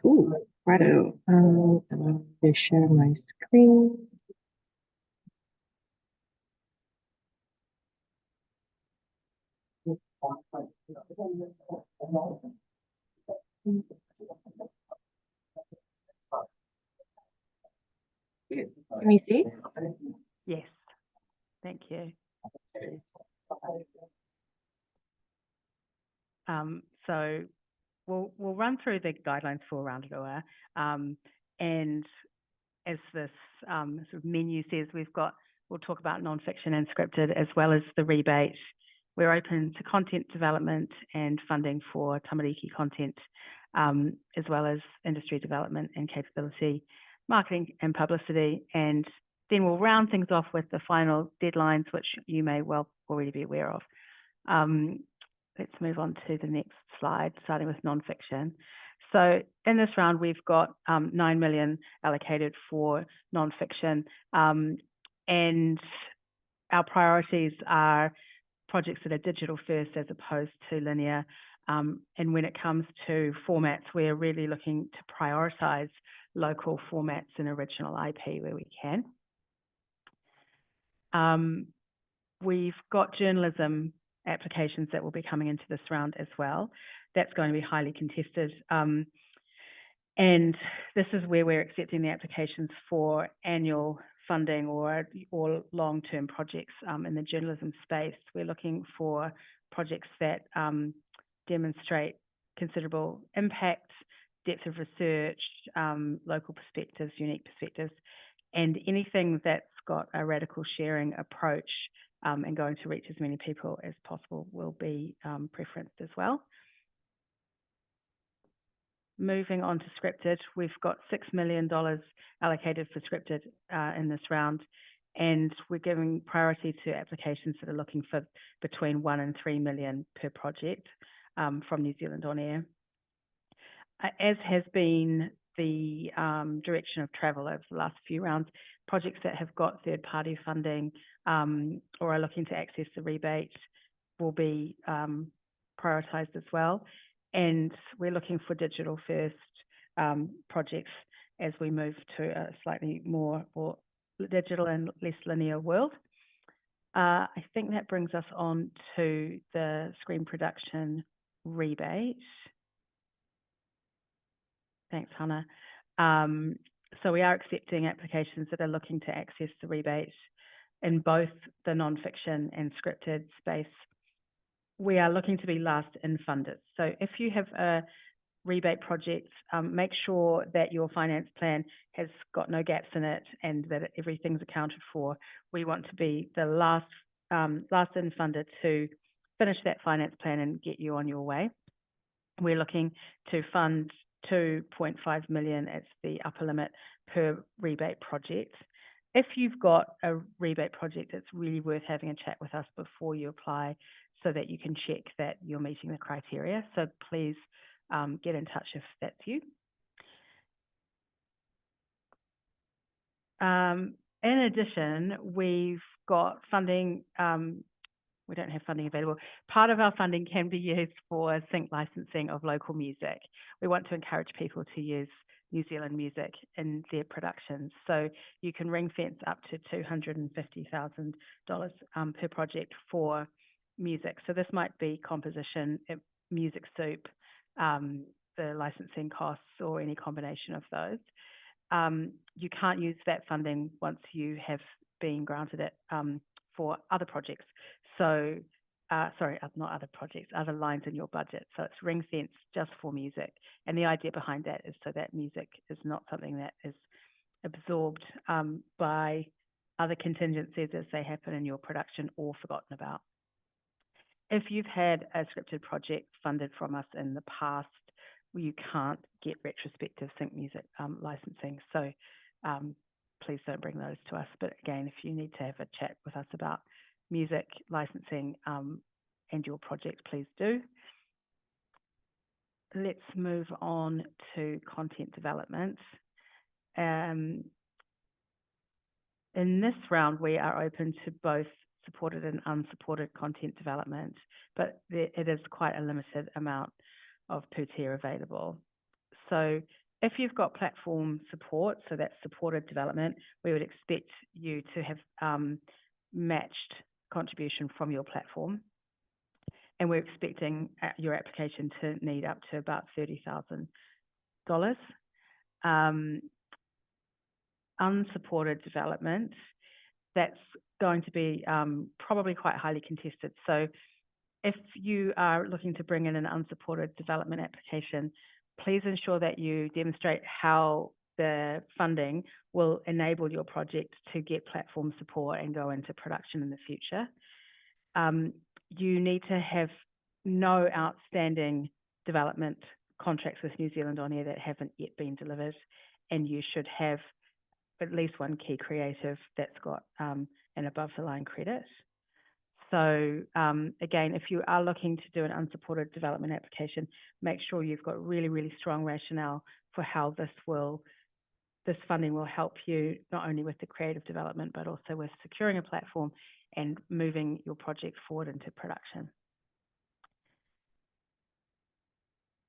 Ooh, righto. I'm going to share my screen. Can you see? Yes, thank you. So we'll run through the guidelines for Roundatoa, and as this sort of menu says, we'll talk about non-fiction and scripted as well as the rebate. We're open to content development and funding for tamariki content, as well as industry development and capability, marketing and publicity. And then we'll round things off with the final deadlines, which you may well already be aware of. Let's move on to the next slide, starting with non-fiction. So in this round, we've got 9 million allocated for non-fiction, and our priorities are projects that are digital first as opposed to linear. And when it comes to formats, we're really looking to prioritize local formats and original IP where we can. We've got journalism applications that will be coming into this round as well. That's going to be highly contested. And this is where we're accepting the applications for annual funding or long-term projects in the journalism space. We're looking for projects that demonstrate considerable impact, depth of research, local perspectives, unique perspectives, and anything that's got a radical sharing approach and going to reach as many people as possible will be preferenced as well. Moving on to scripted, we've got $6 million allocated for scripted in this round, and we're giving priority to applications that are looking for between 1 and 3 million per project from New Zealand On Air. As has been the direction of travel over the last few rounds, projects that have got third-party funding or are looking to access the rebate will be prioritised as well. And we're looking for digital first projects as we move to a slightly more digital and less linear world. I think that brings us on to the screen production rebate. Thanks, Hannah. So we are accepting applications that are looking to access the rebate in both the non-fiction and scripted space. We are looking to be last in funded. So if you have a rebate project, make sure that your finance plan has got no gaps in it and that everything's accounted for. We want to be the last in funded to finish that finance plan and get you on your way. We're looking to fund 2.5 million as the upper limit per rebate project. If you've got a rebate project, it's really worth having a chat with us before you apply so that you can check that you're meeting the criteria. So please get in touch if that's you. In addition, we've got funding. We don't have funding available. Part of our funding can be used for sync licensing of local music. We want to encourage people to use New Zealand music in their productions. So you can ring fence up to $250,000 per project for music. So this might be composition, music soup, the licensing costs, or any combination of those. You can't use that funding once you have been granted it for other projects. So, sorry, not other projects, other lines in your budget. So it's ring fence just for music. And the idea behind that is so that music is not something that is absorbed by other contingencies as they happen in your production or forgotten about. If you've had a scripted project funded from us in the past, you can't get retrospective sync music licensing. So please don't bring those to us. But again, if you need to have a chat with us about music licensing and your project, please do. Let's move on to content development. In this round, we are open to both supported and unsupported content development, but it is quite a limited amount of per tier available. So if you've got platform support, so that's supported development, we would expect you to have matched contribution from your platform. And we're expecting your application to need up to about $30,000. Unsupported development, that's going to be probably quite highly contested. So if you are looking to bring in an unsupported development application, please ensure that you demonstrate how the funding will enable your project to get platform support and go into production in the future. You need to have no outstanding development contracts with New Zealand On Air that haven't yet been delivered, and you should have at least one key creative that's got an above the line credit. So again, if you are looking to do an unsupported development application, make sure you've got really, really strong rationale for how this funding will help you not only with the creative development, but also with securing a platform and moving your project forward into production.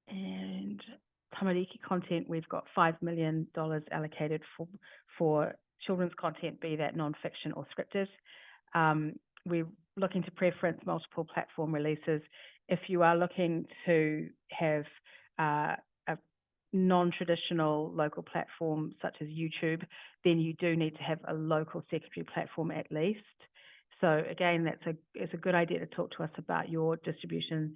And tamariki content, we've got $5 million allocated for children's content, be that non-fiction or scripted. We're looking to preference multiple platform releases. If you are looking to have a non-traditional local platform such as YouTube, then you do need to have a local secondary platform at least. So again, it's a good idea to talk to us about your distribution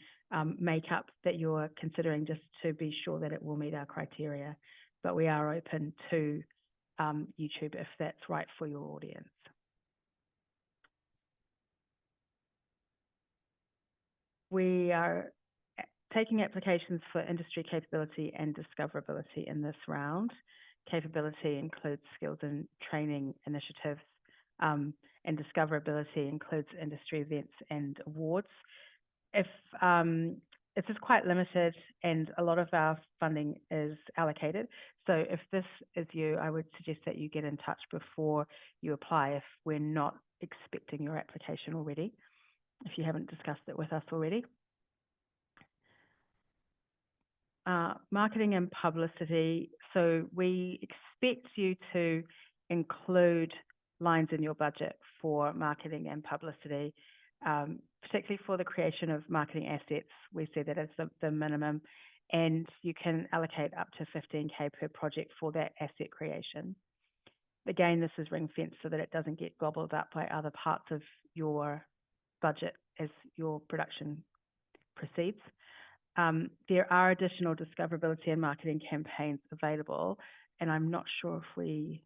makeup that you're considering, just to be sure that it will meet our criteria. But we are open to YouTube if that's right for your audience. We are taking applications for industry capability and discoverability in this round. Capability includes skills and training initiatives, and discoverability includes industry events and awards. If this is quite limited and a lot of our funding is allocated, so if this is you, I would suggest that you get in touch before you apply if we're not expecting your application already, if you haven't discussed it with us already. Marketing and publicity. So we expect you to include lines in your budget for marketing and publicity, particularly for the creation of marketing assets. We see that as the minimum, and you can allocate up to $15K per project for that asset creation. Again, this is ring fenced so that it doesn't get gobbled up by other parts of your budget as your production proceeds. There are additional discoverability and marketing campaigns available, and I'm not sure if we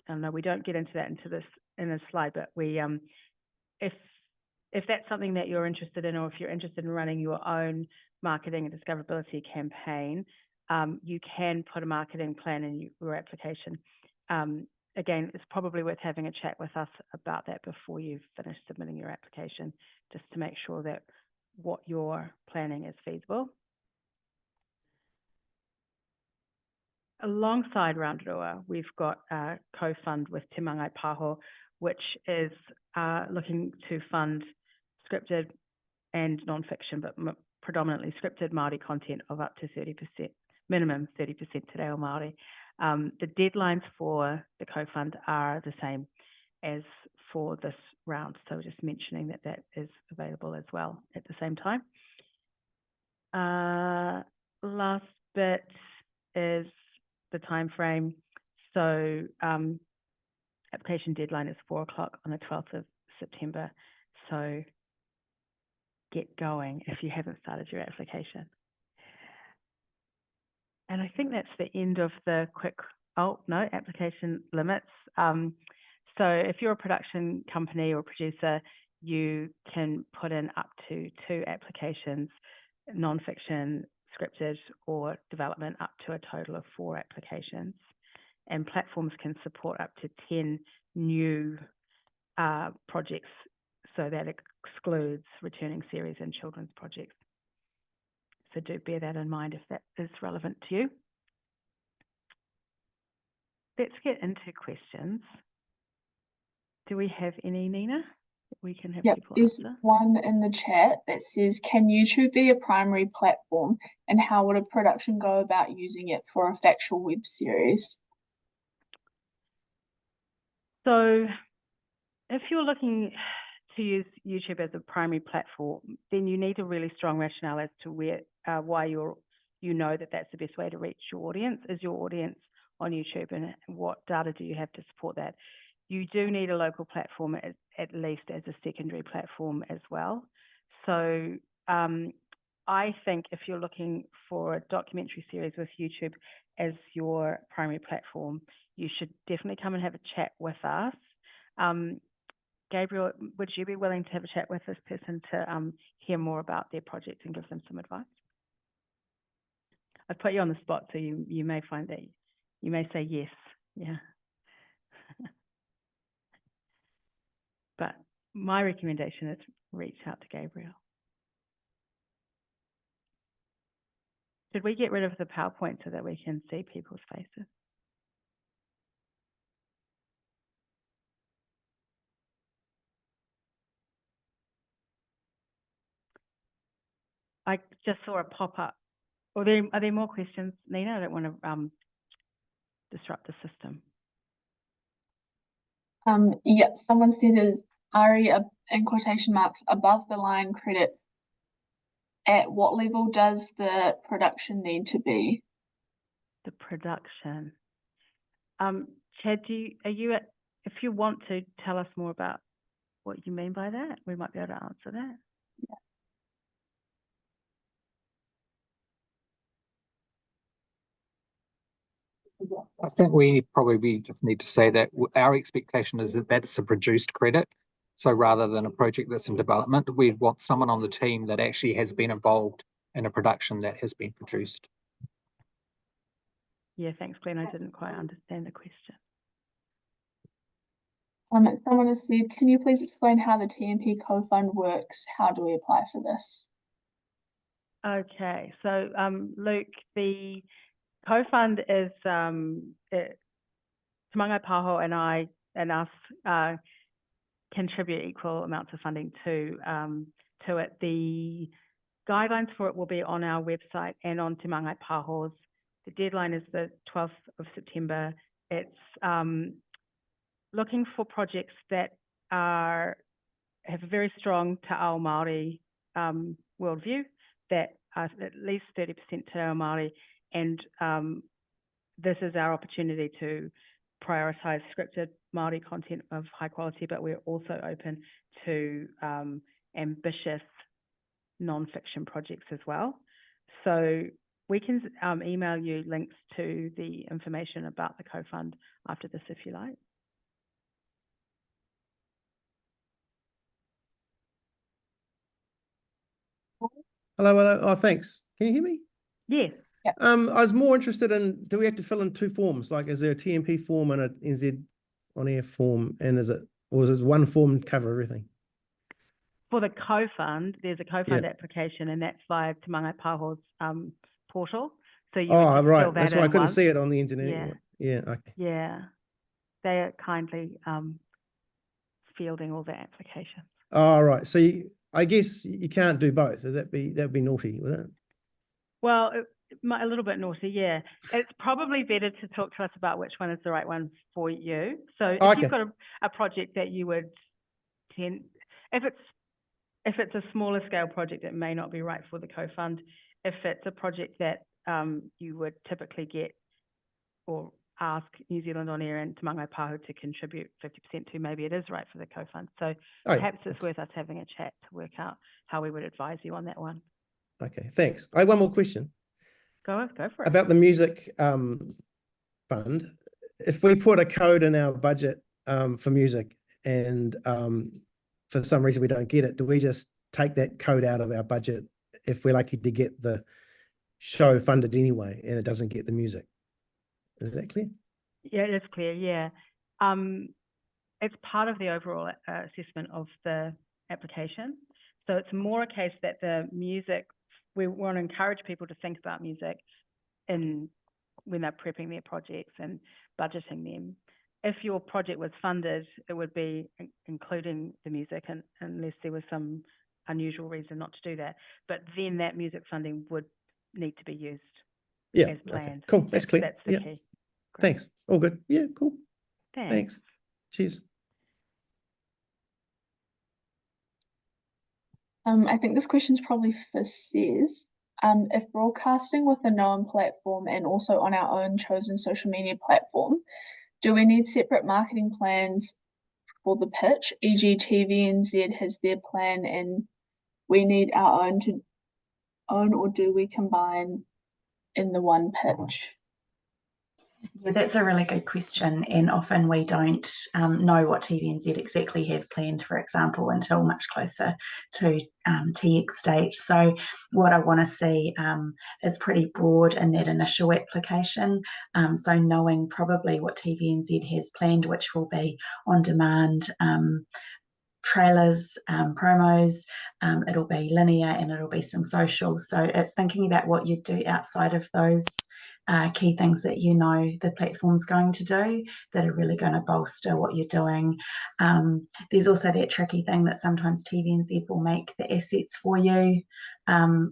don't get into that in this slide, but we if that's something that you're interested in, or if you're interested in running your own marketing and discoverability campaign, you can put a marketing plan in your application. Again, it's probably worth having a chat with us about that before you've finished submitting your application, just to make sure that what you're planning is feasible. Alongside Roundurua, we've got a co-fund with Te Mangai Pāho, which is looking to fund scripted and non-fiction, but predominantly scripted Māori content of up to 30%, minimum 30% Te Reo Māori. The deadlines for the co-fund are the same as for this round, so just mentioning that that is available as well at the same time. Last bit is the time frame. So application deadline is 4 o'clock on the 12th of September. So get going if you haven't started your application. And I think that's the end of the quick, application limits. So if you're a production company or producer, you can put in up to 2 applications, non-fiction, scripted, or development, up to a total of 4 applications. And platforms can support up to 10 new projects, so that excludes returning series and children's projects. So do bear that in mind if that is relevant to you. Let's get into questions. Do we have any, Nina? we can have Yep, people there's answer. one in the chat that says, can YouTube be a primary platform, and how would a production go about using it for a factual web series? So if you're looking to use YouTube as a primary platform, then you need a really strong rationale as to why you know that that's the best way to reach your audience. Is your audience on YouTube, and what data do you have to support that? You do need a local platform at least as a secondary platform as well. So I think if you're looking for a documentary series with YouTube as your primary platform, you should definitely come and have a chat with us. Gabriel, would you be willing to have a chat with this person to hear more about their project and give them some advice? I've put you on the spot, so you may find that you may say yes. Yeah. But my recommendation is reach out to Gabriel. Should we get rid of the PowerPoint so that we can see people's faces? I just saw a pop-up. Are there more questions, Nina? I don't want to disrupt the system. Yeah, someone said, is Ari in quotation marks above the line credit? At what level does the production need to be? The production. Chad, if you want to tell us more about what you mean by that, we might be able to answer that. I think we probably just need to say that our expectation is that that's a produced credit. So rather than a project that's in development, we'd want someone on the team that actually has been involved in a production that has been produced. Yeah, thanks, Glenn. I didn't quite understand the question. Someone has said, can you please explain how the TNP co-fund works? How do we apply for this? Okay, so Luke, the co-fund is Te Māngai Pāho and us contribute equal amounts of funding to it. The guidelines for it will be on our website and on Te Māngai Pāho's. The deadline is the 12th of September. It's looking for projects that have a very strong Te Ao Māori worldview, that are at least 30% Te Ao Māori, and this is our opportunity to prioritise scripted Māori content of high quality, but we're also open to ambitious non-fiction projects as well. So we can email you links to the information about the co-fund after this if you like. Hello. Oh, thanks. Can you hear me? Yes. Yeah. I was more interested in, do we have to fill in two forms? Like, is there a TNP form and a NZ on air form? And is it one form cover everything? For the co-fund, there's a co-fund application, and that's via Te Māngai Pāho's portal. So you would right. fill that That's why I in couldn't once. see it on the internet. Yeah. Yeah. Okay. Yeah. They are kindly fielding all the applications. Oh, right. So I guess you can't do both. That'd be naughty, wouldn't it? Well, a little bit naughty, yeah. It's probably better to talk to us about which one is the right one for you. So if you've got a project that you would tend, if it's a smaller scale project, it may not be right for the co-fund. If it's a project that you would typically get or ask New Zealand On Air and Te Māngai Pāho to contribute 50% to, maybe it is right for the co-fund. So perhaps it's worth us having a chat to work out how we would advise you on that one. Okay, thanks. I have one more question. Go for it. About the music fund. If we put a code in our budget for music and for some reason we don't get it, do we just take that code out of our budget if we're lucky to get the show funded anyway and it doesn't get the music? Is that clear? Yeah, it is clear, yeah. It's part of the overall assessment of the application. So it's more a case that the music, we want to encourage people to think about music when they're prepping their projects and budgeting them. if your project was funded, it would be including the music, and unless there was some unusual reason not to do that. But then that music funding would need to be used Yeah, as okay, planned. cool, that's clear. That's the Yeah, key. Great. thanks. All good. Yeah, cool. Thanks. Thanks. Cheers. I think this question's probably for Cez. If broadcasting with a known platform and also on our own chosen social media platform, do we need separate marketing plans for the pitch? E.g. TVNZ has their plan and we need our own to own, or do we combine in the one pitch? Yeah, that's a really good question, and often we don't know what TVNZ exactly have planned, for example, until much closer to TX stage. So what I want to see is pretty broad in that initial application. So knowing probably what TVNZ has planned, which will be on demand trailers, promos, it'll be linear and it'll be some social. So it's thinking about what you do outside of those key things that you know the platform's going to do that are really going to bolster what you're doing. There's also that tricky thing that sometimes TVNZ will make the assets for you,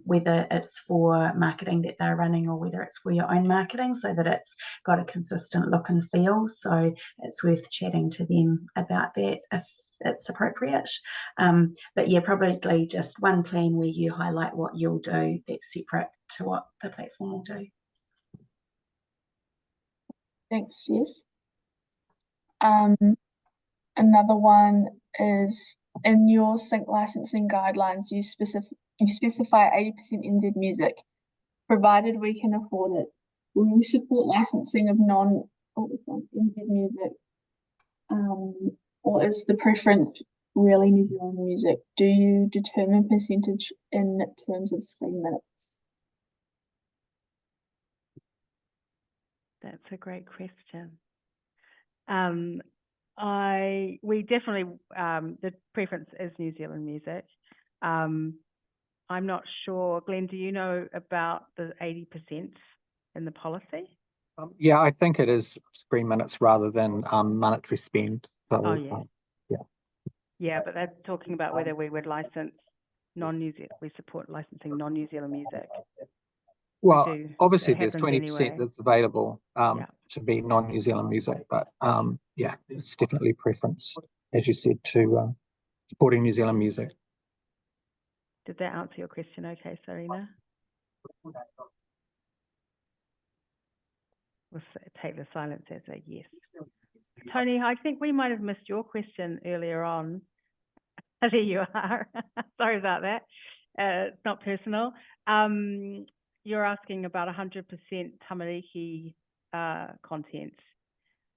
whether it's for marketing that they're running or whether it's for your own marketing, so that it's got a consistent look and feel. So it's worth chatting to them about that if it's appropriate. But yeah, probably just one plan where you highlight what you'll do that's separate to what the platform will do. Thanks, Cez. Another one is, in your sync licensing guidelines, you specify 80% NZ music, provided we can afford it. Will you support licensing of NZ music? Or is the preference really New Zealand music? Do you determine percentage in terms of screen minutes? That's a great question. We definitely, the preference is New Zealand music. I'm not sure, Glenn, do you know about the 80% in the policy? Yeah, I think it is screen minutes rather than monetary spend. So, Oh, yeah. yeah. Yeah, but they're talking about whether we would license non-New Zealand, we support licensing non-New Zealand music. Well, do. obviously It there's happens 20% anyway. that's available Yeah. to be non-New Zealand music, but yeah, it's definitely preference, as you said, to supporting New Zealand music. Did that answer your question okay, Sarina? We'll take the silence as a yes. Tony, I think we might have missed your question earlier on. There you are. Sorry about that. It's not personal. You're asking about 100% tamariki content.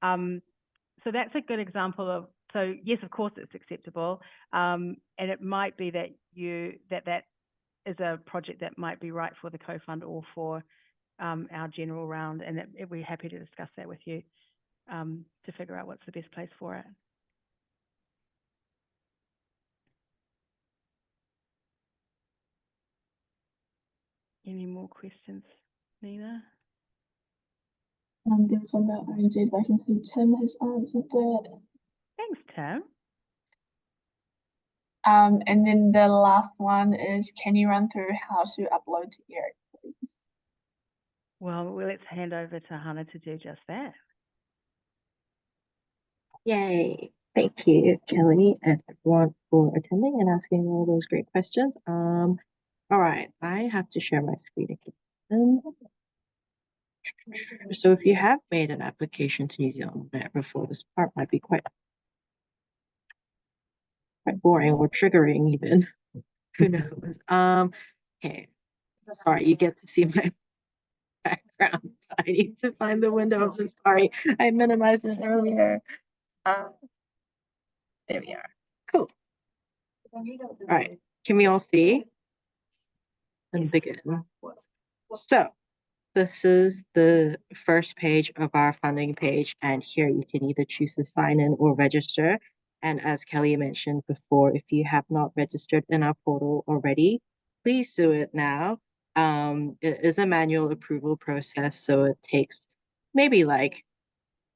So that's a good example of, so yes, of course it's acceptable. And it might be that that is a project that might be right for the co-fund or for our general round, and we're happy to discuss that with you to figure out what's the best place for it. Any more questions, Nina? There was one about ONZ vacancy. Tim has answered that. Thanks, Tim. And then the last one is, can you run through how to upload to Eric, please? Well, let's hand over to Hannah to do just that. Yay. Thank you, Kelly, and everyone for attending and asking all those great questions. All right, I have to share my screen again. So if you have made an application to New Zealand Net before, this part might be quite boring or triggering even. Who knows? Okay. Sorry, you get to see my background. I need to find the window. I'm so sorry. I minimized it earlier. There we are. Cool. All right. Can we all see? And begin. So this is the first page of our funding page, and here you can either choose to sign in or register. And as Kelly mentioned before, if you have not registered in our portal already, please do it now. It is a manual approval process, so it takes maybe like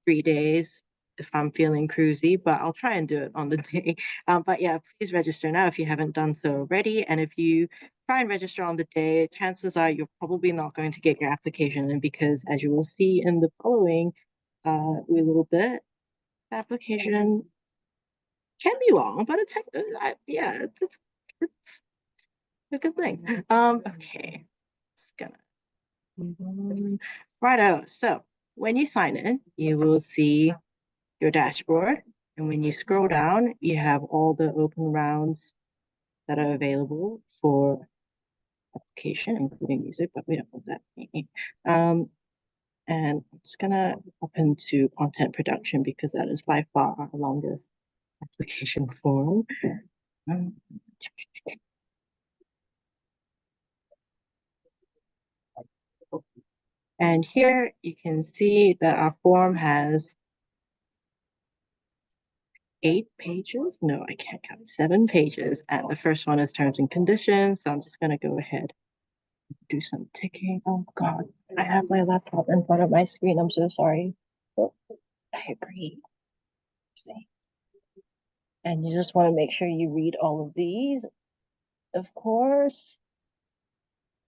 3 days if I'm feeling cruisy, but I'll try and do it on the day. But yeah, please register now if you haven't done so already. And if you try and register on the day, chances are you're probably not going to get your application in, because as you will see in the following little bit, the application can be long, but it's yeah, it's a good thing. Okay, it's gonna move on. Righto. So when you sign in, you will see your dashboard, and when you scroll down, you have all the open rounds that are available for application, including music, but we don't want that. And I'm just gonna open to content production because that is by far our longest application form. And here you can see that our form has 8 pages. No, I can't count. 7 pages. And the first one is terms and conditions. So I'm just going to go ahead and do some ticking. Oh God, I have my laptop in front of my screen. I'm so sorry. Oh, I agree. See. And you just want to make sure you read all of these, of course.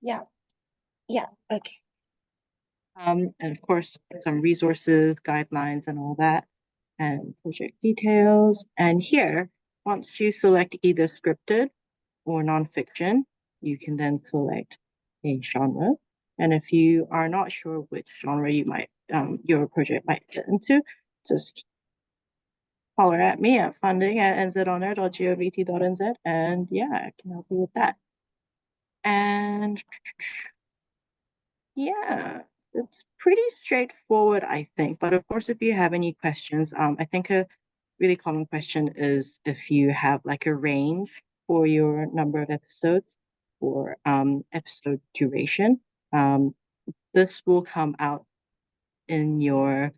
Yeah. Yeah. Okay. And of course, some resources, guidelines, and all that, and project details. And here, once you select either scripted or nonfiction, you can then select a genre. And if you are not sure which genre you might your project might fit into, just holler at me at funding@nzonair.govt.nz, and yeah, I can help you with that. And yeah, it's pretty straightforward, I think. But of course, if you have any questions, I think a really common question is if you have like a range for your number of episodes or episode duration. This will come out in your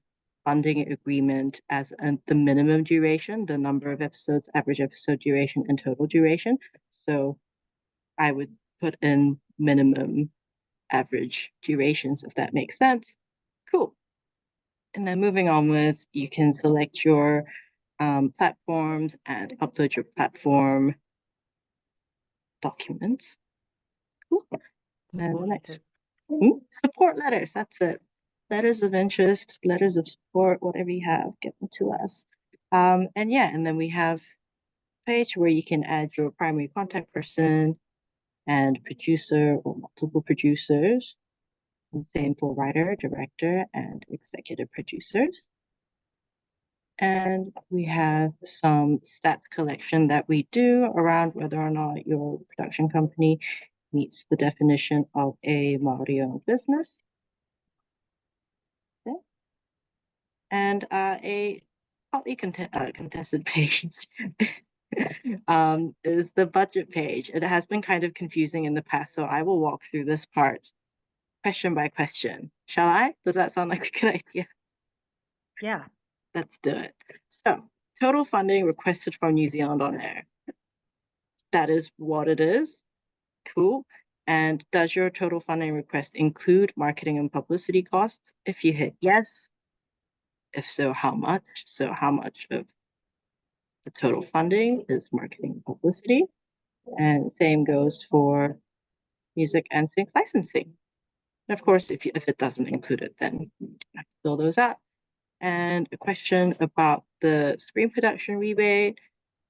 funding agreement as the minimum duration, the number of episodes, average episode duration, and total duration. So I would put in minimum average durations, if that makes sense. Cool. And then moving onwards, you can select your platforms and upload your platform documents. Cool. And then the next support letters, that's it. Letters of interest, letters of support, whatever you have, get them to us. And yeah, and then we have a page where you can add your primary contact person and producer or multiple producers. And same for writer, director, and executive producers. And we have some stats collection that we do around whether or not your production company meets the definition of a minority-owned business. Okay. And a hotly contested page is the budget page. It has been kind of confusing in the past, so I will walk through this part question by question. Shall I? Does that sound like a good idea? Yeah. Let's do it. So, total funding requested from New Zealand On Air. That is what it is. Cool. And does your total funding request include marketing and publicity costs? If you hit yes, if so, how much? So how much of the total funding is marketing and publicity? And same goes for music and sync licensing. And of course, if it doesn't include it, then you have to fill those out. And a question about the screen production rebate,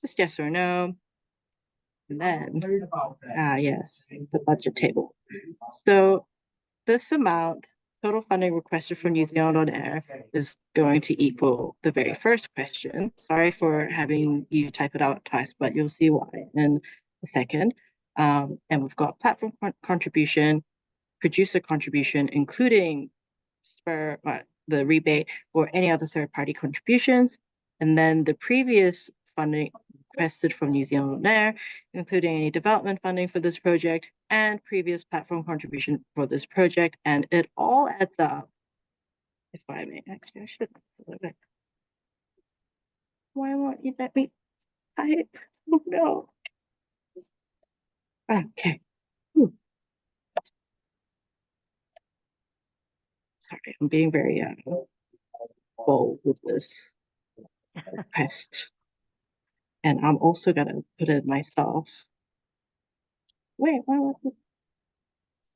just yes or no. And then, yes, the budget table. So this amount, total funding requested from New Zealand On Air, is going to equal the very first question. Sorry for having you type it out twice, but you'll see why in a second. And we've got platform contribution, producer contribution, including the rebate or any other third-party contributions, and then the previous funding requested from New Zealand On Air, including any development funding for this project and previous platform contribution for this project, and it all adds up. If I may, actually, I should. Why won't you let me type? Oh no. Okay. Sorry, I'm being very bold with this. request. And I'm also gonna put in myself. Wait, why was it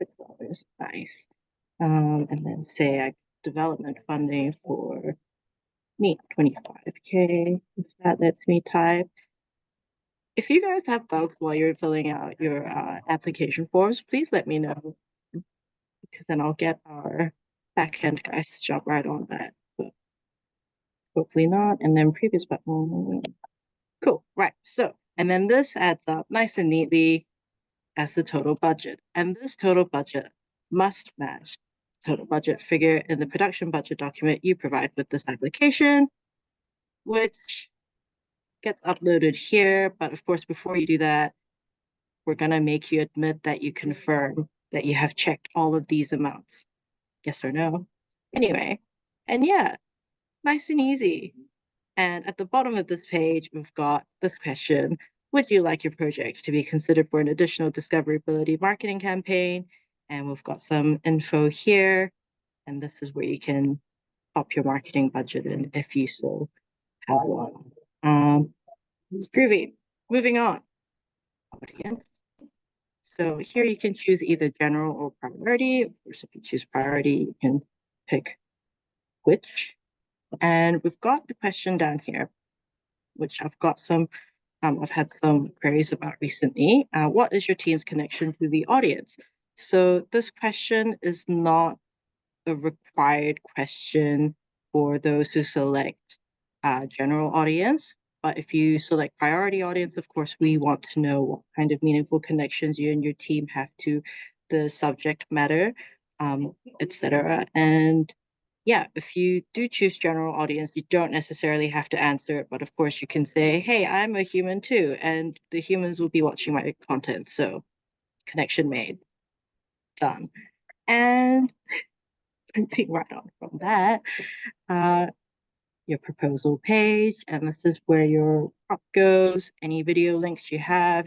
$6? Nice. And then say I development funding for me, 25K, if that lets me type. If you guys have bugs while you're filling out your application forms, please let me know, because then I'll get our backend guys to jump right on that. But hopefully not. And then previous button. Cool. Right. So, and then this adds up nice and neatly as the total budget. And this total budget must match total budget figure in the production budget document you provide with this application, which gets uploaded here. But of course, before you do that, we're going to make you admit that you confirm that you have checked all of these amounts. Yes or no? Anyway, and yeah, nice and easy. And at the bottom of this page, we've got this question: would you like your project to be considered for an additional discoverability marketing campaign? And we've got some info here. And this is where you can pop your marketing budget in if you so have one. Groovy. Moving on. Audience. So here you can choose either general or priority. Of course, if you choose priority, you can pick which. And we've got the question down here, which I've got some, I've had some queries about recently. What is your team's connection to the audience? So this question is not a required question for those who select general audience. But if you select priority audience, of course, we want to know what kind of meaningful connections you and your team have to the subject matter, etc. And yeah, if you do choose general audience, you don't necessarily have to answer it, but of course you can say, hey, I'm a human too, and the humans will be watching my content. So connection made, done. And moving right on from that, your proposal page, and this is where your prop goes, any video links you have,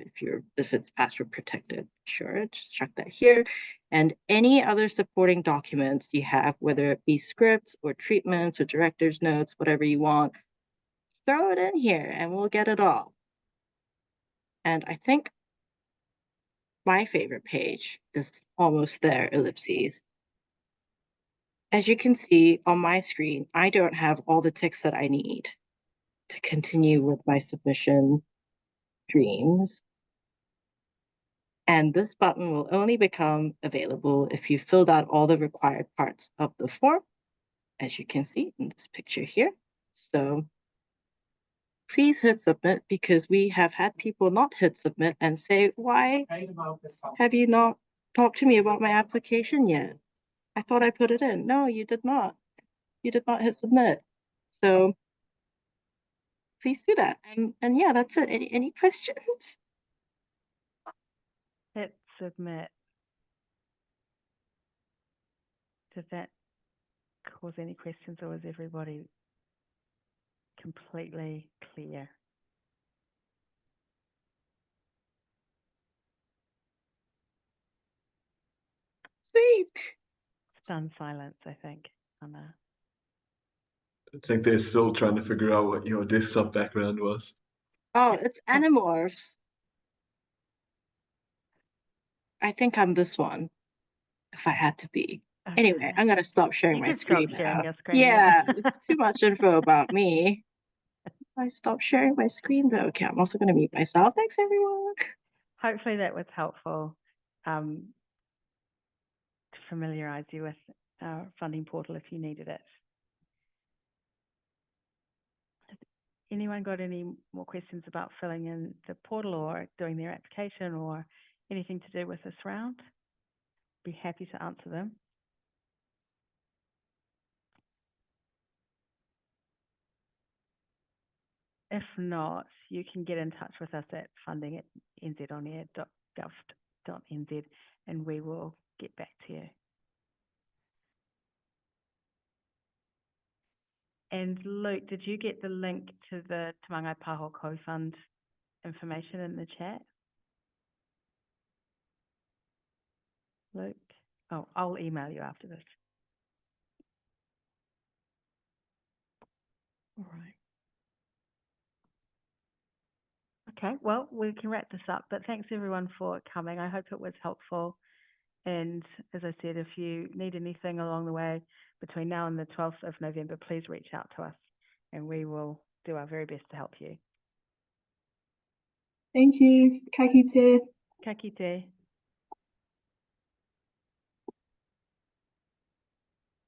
if it's password protected, sure, just check that here, and any other supporting documents you have, whether it be scripts or treatments or director's notes, whatever you want, throw it in here and we'll get it all. And I think my favorite page is almost there, ellipses. As you can see on my screen, I don't have all the ticks that I need to continue with my submission dreams. And this button will only become available if you filled out all the required parts of the form, as you can see in this picture here. So please hit submit, because we have had people not hit submit and say, why have you not talked to me about my application yet? I thought I put it in. No, you did not. You did not hit submit. So please do that. And yeah, that's it. Any questions? Hit submit. Did that cause any questions, or is everybody completely clear? Sweet. Stunned silence, I think, Anna. I think they're still trying to figure out what your desktop background was. Oh, it's Animorphs. I think I'm this one, if I had to be. Anyway, Okay. I'm gonna stop sharing You my can stop screen sharing now. your screen, Yeah, yeah. it's too much info about me. I stopped sharing my screen though. Okay, I'm also gonna mute myself. Thanks, everyone. Hopefully that was helpful to familiarize you with our funding portal if you needed it. Has anyone got any more questions about filling in the portal or doing their application or anything to do with this round? Be happy to answer them. If not, you can get in touch with us at funding@nzonair.gov.nz and we will get back to you. And Luke, did you get the link to the Te Māngai Pāho co-fund information in the chat? Luke? Oh, I'll email you after this. All right. Okay, well, we can wrap this up, but thanks everyone for coming. I hope it was helpful. And as I said, if you need anything along the way between now and the 12th of November, please reach out to us and we will do our very best to help you. Thank you. Ka kite. Ka kite.